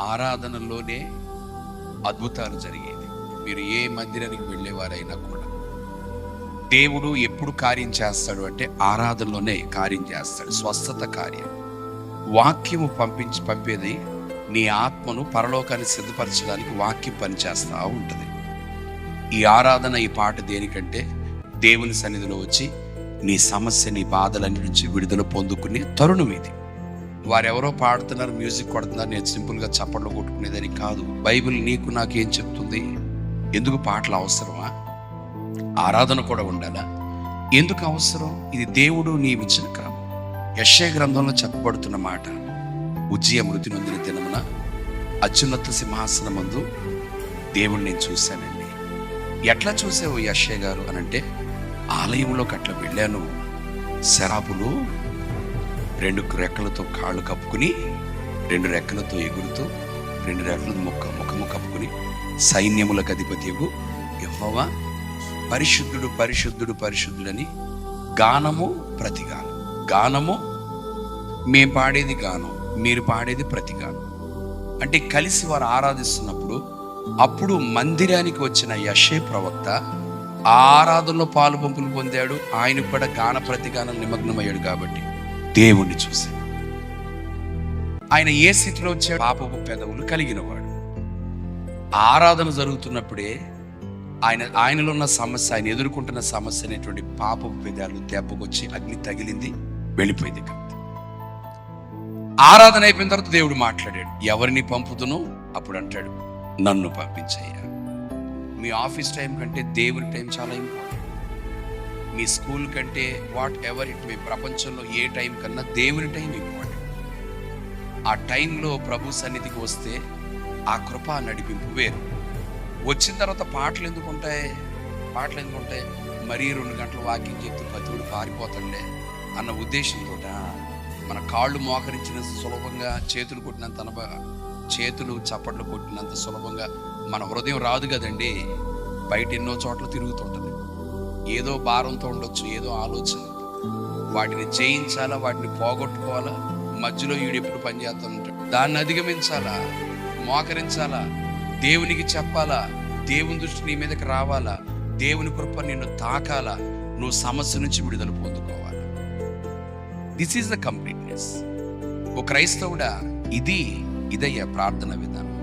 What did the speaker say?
ఆరాధనలోనే అద్భుతాలు జరిగేది. మీరు ఏ మందిరానికి వెళ్ళేవారైనా కూడా దేవుడు ఎప్పుడు కార్యం చేస్తాడు అంటే ఆరాధనలోనే కార్యం చేస్తాడు. స్వస్థత కార్యం, వాక్యము పంపేది నీ ఆత్మను పరలోకాన్ని సిద్ధపరచడానికి వాక్యం పనిచేస్తూ ఉంటుంది. ఈ ఆరాధన, ఈ పాట దేనికంటే దేవుని సన్నిధిలో వచ్చి నీ సమస్య, నీ బాధలన్నిటి నుంచి విడుదల పొందుకునే తరుణం ఇది. వారెవరో పాడుతున్నారు, మ్యూజిక్ కొడుతున్నారు, నేను సింపుల్గా చప్పట్లు కొట్టుకునేదని కాదు. బైబిల్ నీకు నాకేం చెప్తుంది? ఎందుకు పాటలు అవసరమా? ఆరాధన కూడా ఉండాలా? ఎందుకు అవసరం? ఇది దేవుడు నీవిచ్చిన క్రమం. యెషయా గ్రంథంలో చెప్పబడుతున్న మాట, ఉజ్జియా మృతి నొందిన దినమున అత్యున్నత సింహాసనమందు దేవుణ్ణి నేను చూశానండి. ఎట్లా చూసావు యెషయా గారు అనంటే, ఆలయంలోకి అట్లా వెళ్ళాను, శరాపులు 2 రెక్కలతో కాళ్ళు కప్పుకుని, 2 రెక్కలతో ఎగురుతూ, 2 రెక్కలతో ముఖము కప్పుకుని, సైన్యములకు అధిపతియగు యెహోవా పరిశుద్ధుడు పరిశుద్ధుడు పరిశుద్ధుడని గానము ప్రతిగానం. గానము మేము పాడేది గానం, మీరు పాడేది ప్రతిగానం. అంటే కలిసి వారు ఆరాధిస్తున్నప్పుడు అప్పుడు మందిరానికి వచ్చిన యెషయా ప్రవక్త ఆరాధనలో పాలు పంపులు పొందాడు. ఆయన కూడా గాన ప్రతిగానం నిమగ్నమయ్యాడు. కాబట్టి దేవుణ్ణి చూసి ఆయన ఏ స్థితిలో వచ్చాడు? పాపపు పెదవులు కలిగిన వాడు. ఆరాధన జరుగుతున్నప్పుడే ఆయనలో ఉన్న సమస్య, ఆయన ఎదుర్కొంటున్న సమస్య అనేటువంటి పాపపు పెదాలు దెబ్బకొచ్చి అగ్ని తగిలింది, వెళ్ళిపోయింది. ఆరాధన అయిపోయిన తర్వాత దేవుడు మాట్లాడాడు, ఎవరిని పంపుతును? అప్పుడు అంటాడు, నన్ను పంపించయ్యా. మీ ఆఫీస్ టైం కంటే దేవుని టైం చాలా ఇంపార్టెంట్. మీ స్కూల్ కంటే వాట్ ఎవర్ ఇట్, మీ ప్రపంచంలో ఏ టైం కన్నా దేవుని టైం ఇంపార్టెంట్. ఆ టైంలో ప్రభు సన్నిధికి వస్తే ఆ కృప నడిపింపు వేరు. వచ్చిన తర్వాత పాటలు ఎందుకు ఉంటాయి? మరీ 2 గంటలు వాకింగ్ చెప్తూ పతివుడు పారిపోతాండే అన్న ఉద్దేశంతో మన కాళ్ళు మోకరించినంత సులభంగా, చేతులు కొట్టినంత చేతులు చప్పట్లు కొట్టినంత సులభంగా మన హృదయం రాదు కదండి. బయట ఎన్నో చోట్ల తిరుగుతుంటుంది. ఏదో భారంతో ఉండొచ్చు, ఏదో ఆలోచన. వాటిని జయించాలా, వాటిని పోగొట్టుకోవాలా, మధ్యలో ఈడెప్పుడు పనిచేస్తూ ఉంటాడు. దాన్ని అధిగమించాలా, మోకరించాలా, దేవునికి చెప్పాలా, దేవుని దృష్టి నీ మీదకి రావాలా, దేవుని కృప నిన్ను తాకాలా, నువ్వు సమస్య నుంచి విడుదల పొందుకోవాలా. This is the completeness. ఓ క్రైస్తవుడా, ఇదయ్యా ప్రార్థన విధానం.